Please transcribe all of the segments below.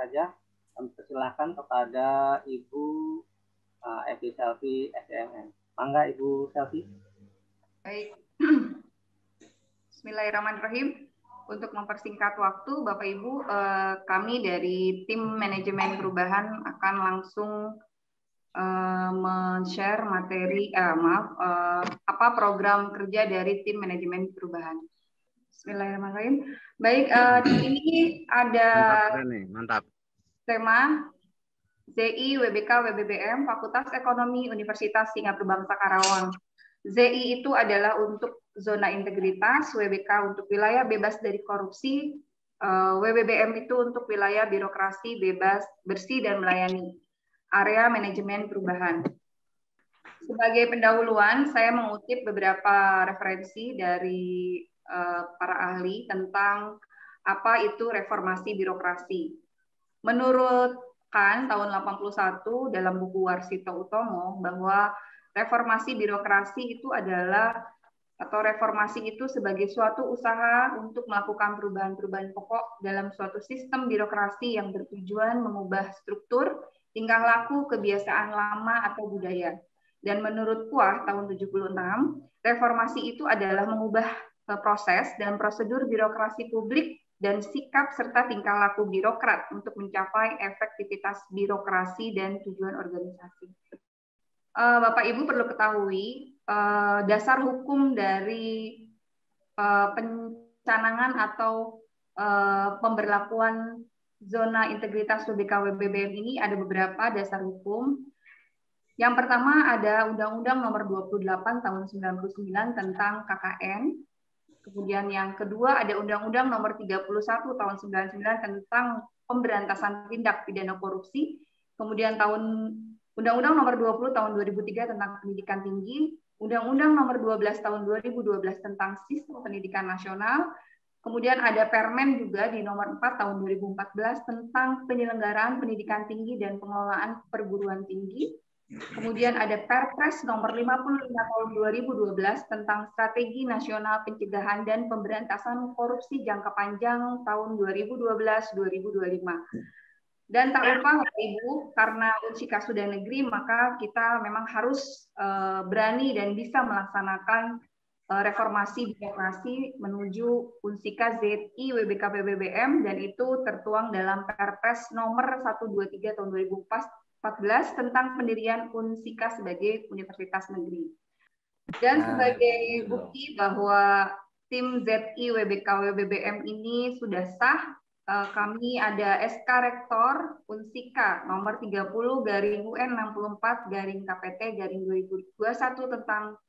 saja. Kami persilahkan kepada Ibu Evi Selvi, SDMN. Mangga Ibu Selvi. Baik. Bismillahirrahmanirrahim. Untuk mempersingkat waktu, Bapak Ibu, kami dari tim manajemen perubahan akan langsung men-share materi, apa program kerja dari tim manajemen perubahan. Bismillahirrahmanirrahim. Baik, di sini ada mantap. Tema ZI WBK WBBM Fakultas Ekonomi Universitas Singapura Bangsa Karawang. ZI itu adalah untuk zona integritas, WBK untuk wilayah bebas dari korupsi, WBBM itu untuk wilayah birokrasi bebas, bersih dan melayani, area manajemen perubahan. Sebagai pendahuluan, saya mengutip beberapa referensi dari para ahli tentang apa itu reformasi birokrasi. Menurut Kan tahun 81 dalam buku Warsito Utomo bahwa reformasi birokrasi itu adalah atau reformasi itu sebagai suatu usaha untuk melakukan perubahan-perubahan pokok dalam suatu sistem birokrasi yang bertujuan mengubah struktur, tingkah laku, kebiasaan lama atau budaya. Dan menurut Puah tahun 76, reformasi itu adalah mengubah proses dan prosedur birokrasi publik dan sikap serta tingkah laku birokrat untuk mencapai efektivitas birokrasi dan tujuan organisasi. Bapak Ibu perlu ketahui dasar hukum dari pencanangan atau pemberlakuan zona integritas WBK WBBM ini ada beberapa dasar hukum. Yang pertama ada Undang-Undang Nomor 28 Tahun 99 tentang KKN. Kemudian yang kedua ada Undang-Undang Nomor 31 Tahun 99 tentang pemberantasan tindak pidana korupsi. Kemudian Undang-Undang Nomor 20 Tahun 2003 tentang pendidikan tinggi, Undang-Undang Nomor 12 Tahun 2012 tentang sistem pendidikan nasional. Kemudian ada Permen juga di Nomor 4 Tahun 2014 tentang penyelenggaraan pendidikan tinggi dan pengelolaan perguruan tinggi. Kemudian ada Perpres Nomor 55 Tahun 2012 tentang Strategi Nasional Pencegahan dan Pemberantasan Korupsi Jangka Panjang tahun 2012-2025. Dan tak lupa Bapak Ibu, karena Unsika sudah negeri, maka kita memang harus berani dan bisa melaksanakan reformasi birokrasi menuju Unsika ZI WBK PBBM, dan itu tertuang dalam Perpres Nomor 123 Tahun 2014 tentang pendirian Unsika sebagai universitas negeri. Dan sebagai bukti bahwa tim ZI WBK WBBM ini sudah sah, kami ada SK Rektor Unsika nomor 30/UN64/KPT/2021 tentang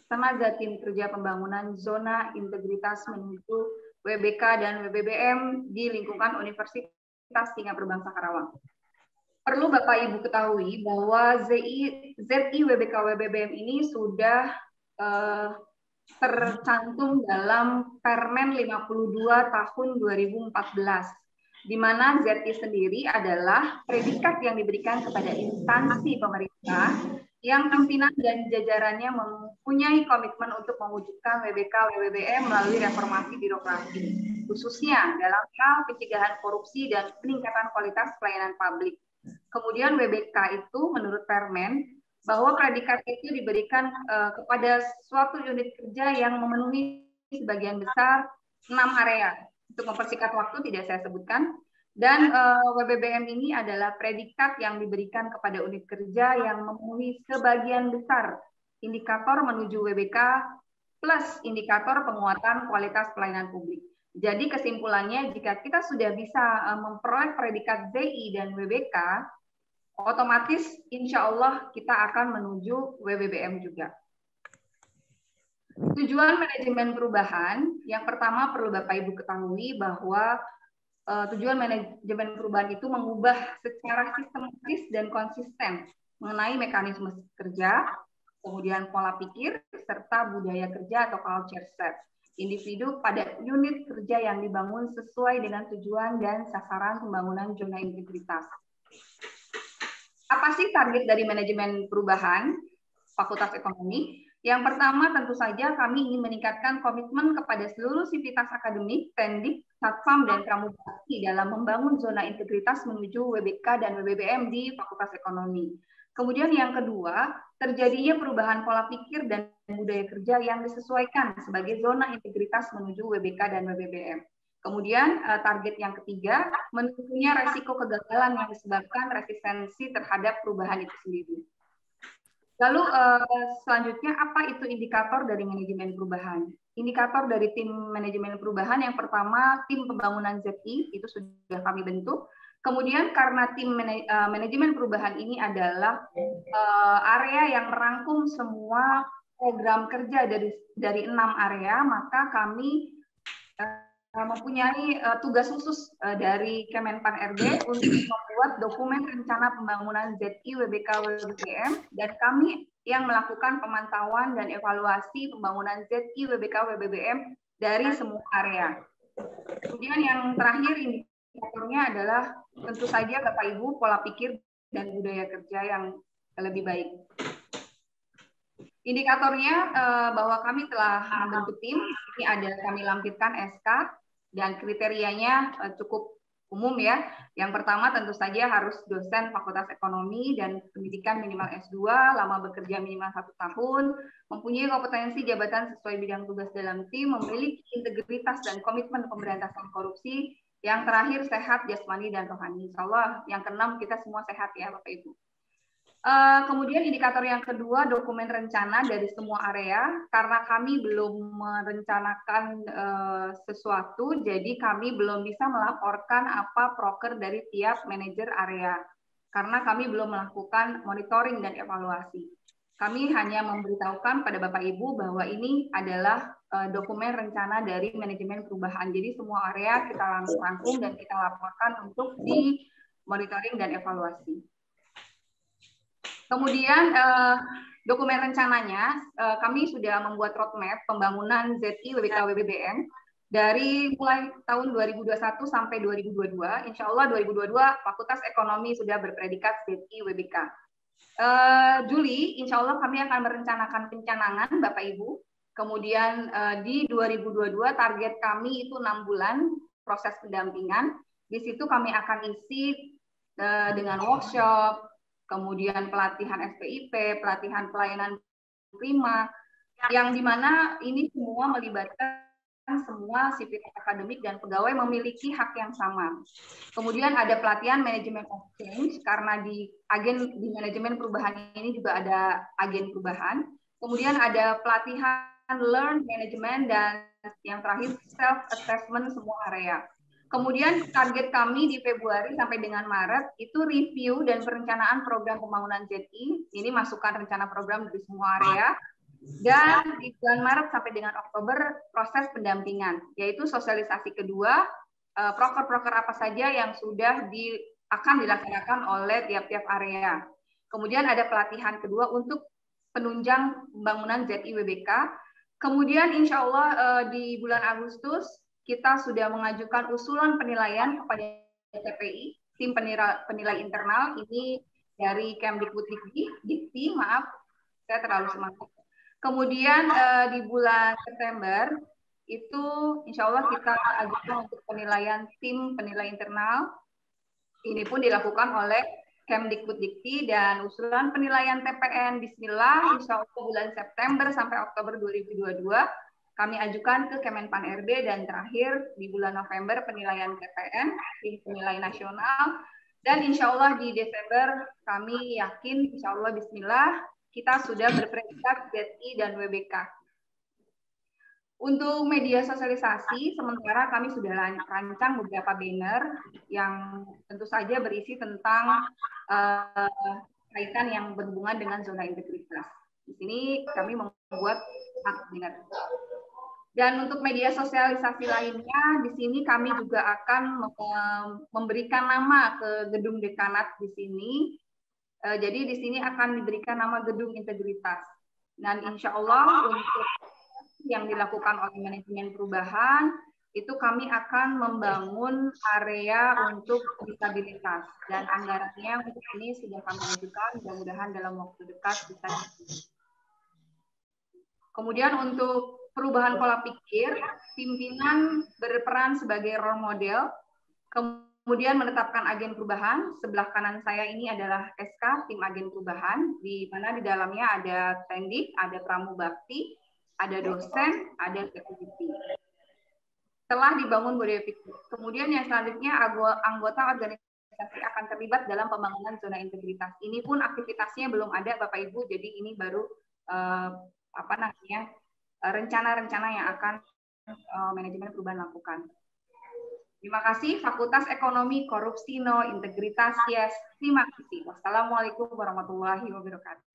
tenaga tim kerja pembangunan zona integritas menuju WBK dan WBBM di lingkungan Universitas Singapura Bangsa Karawang. Perlu Bapak Ibu ketahui bahwa ZI WBK WBBM ini sudah tercantum dalam Permen 52 tahun 2014, di mana ZI sendiri adalah predikat yang diberikan kepada instansi pemerintah yang pimpinan dan jajarannya mempunyai komitmen untuk mewujudkan WBK WBBM melalui reformasi birokrasi, khususnya dalam hal pencegahan korupsi dan peningkatan kualitas pelayanan publik. Kemudian WBK itu menurut Permen bahwa predikat itu diberikan kepada suatu unit kerja yang memenuhi sebagian besar 6 area. Untuk mempersingkat waktu tidak saya sebutkan. Dan WBBM ini adalah predikat yang diberikan kepada unit kerja yang memenuhi sebagian besar indikator menuju WBK plus indikator penguatan kualitas pelayanan publik. Jadi kesimpulannya, jika kita sudah bisa memperoleh predikat ZI dan WBK, otomatis insya Allah kita akan menuju WBBM juga. Tujuan manajemen perubahan, yang pertama perlu Bapak Ibu ketahui bahwa tujuan manajemen perubahan itu mengubah secara sistematis dan konsisten mengenai mekanisme kerja, kemudian pola pikir, serta budaya kerja atau culture set individu pada unit kerja yang dibangun sesuai dengan tujuan dan sasaran pembangunan zona integritas. Apa sih target dari manajemen perubahan Fakultas Ekonomi? Yang pertama, tentu saja kami ingin meningkatkan komitmen kepada seluruh sivitas akademik, pendik, satpam, dan pramugari dalam membangun zona integritas menuju WBK dan WBBM di Fakultas Ekonomi. Kemudian yang kedua, terjadinya perubahan pola pikir dan budaya kerja yang disesuaikan sebagai zona integritas menuju WBK dan WBBM. Kemudian target yang ketiga, menurunnya resiko kegagalan yang disebabkan resistensi terhadap perubahan itu sendiri. Lalu selanjutnya apa itu indikator dari manajemen perubahan? Indikator dari tim manajemen perubahan yang pertama tim pembangunan ZI itu sudah kami bentuk. Kemudian karena tim manajemen perubahan ini adalah area yang merangkum semua program kerja dari 6 area, maka kami mempunyai tugas khusus dari Kemenpan RB untuk membuat dokumen rencana pembangunan ZI WBK WBBM, dan kami yang melakukan pemantauan dan evaluasi pembangunan ZI WBK WBBM dari semua area. Kemudian yang terakhir indikatornya adalah tentu saja Bapak Ibu pola pikir dan budaya kerja yang lebih baik. Indikatornya bahwa kami telah membentuk tim, ini ada kami lampirkan SK, dan kriterianya cukup umum ya. Yang pertama tentu saja harus dosen Fakultas Ekonomi dan pendidikan minimal S2, lama bekerja minimal 1 tahun, mempunyai kompetensi jabatan sesuai bidang tugas dalam tim, memiliki integritas dan komitmen pemberantasan korupsi, yang terakhir sehat jasmani dan rohani. Insya Allah yang keenam kita semua sehat ya Bapak Ibu. Kemudian indikator yang kedua, dokumen rencana dari semua area. Karena kami belum merencanakan sesuatu, jadi kami belum bisa melaporkan apa proker dari tiap manajer area. Karena kami belum melakukan monitoring dan evaluasi. Kami hanya memberitahukan pada Bapak Ibu bahwa ini adalah dokumen rencana dari manajemen perubahan. Jadi semua area kita rangkum dan kita laporkan untuk di monitoring dan evaluasi. Kemudian dokumen rencananya kami sudah membuat roadmap pembangunan ZI WBK WBBM dari mulai tahun 2021 sampai 2022. Insya Allah 2022 Fakultas Ekonomi sudah berpredikat ZI WBK. Juli Insya Allah kami akan merencanakan pencanangan Bapak Ibu. Kemudian di 2022 target kami itu 6 bulan proses pendampingan. Di situ kami akan isi dengan workshop, kemudian pelatihan SPIP, pelatihan pelayanan prima, yang dimana ini semua melibatkan semua sivitas akademik dan pegawai memiliki hak yang sama. Kemudian ada pelatihan manajemen of change, karena di manajemen perubahan ini juga ada agen perubahan. Kemudian ada pelatihan learn management, dan yang terakhir self assessment semua area. Kemudian target kami di Februari sampai dengan Maret itu review dan perencanaan program pembangunan ZI. Ini masukan rencana program di semua area. Dan di bulan Maret sampai dengan Oktober proses pendampingan, yaitu sosialisasi kedua, proker-proker apa saja yang sudah akan dilaksanakan oleh tiap-tiap area. Kemudian ada pelatihan kedua untuk penunjang pembangunan ZI WBK. Kemudian insya Allah di bulan Agustus kita sudah mengajukan usulan penilaian kepada TPI, tim penilai internal, ini dari Kemdikbuddikti, maaf, saya terlalu semangat. Kemudian di bulan September, itu insya Allah kita ajukan untuk penilaian tim penilai internal, ini pun dilakukan oleh Kemdikbuddikti, dan usulan penilaian TPN, bismillah, insya Allah bulan September sampai Oktober 2022, kami ajukan ke Kemenpan RB, dan terakhir di bulan November penilaian TPN, tim penilai nasional, dan insya Allah di Desember kami yakin insya Allah bismillah kita sudah berpredikat ZI dan WBK. Untuk media sosialisasi, sementara kami sudah rancang beberapa banner yang tentu saja berisi tentang kaitan yang berhubungan dengan zona integritas. Di sini kami membuat banner. Dan untuk media sosialisasi lainnya, di sini kami juga akan memberikan nama ke gedung dekanat di sini. Jadi di sini akan diberikan nama gedung integritas. Dan insya Allah untuk yang dilakukan oleh manajemen perubahan, itu kami akan membangun area untuk disabilitas. Dan anggarannya untuk ini sudah kami ajukan, mudah-mudahan dalam waktu dekat bisa. Kemudian untuk perubahan pola pikir, pimpinan berperan sebagai role model, kemudian menetapkan agen perubahan. Sebelah kanan saya ini adalah SK, tim agen perubahan, di mana di dalamnya ada Tendik, ada Pramubakti, ada dosen, ada security. Setelah dibangun budaya pikir. Kemudian yang selanjutnya anggota organisasi akan terlibat dalam pembangunan zona integritas. Ini pun aktivitasnya belum ada Bapak Ibu, jadi ini baru rencana-rencana yang akan manajemen perubahan lakukan. Terima kasih Fakultas Ekonomi Korupsi No Integritas Yes. Terima kasih. Wassalamualaikum warahmatullahi wabarakatuh.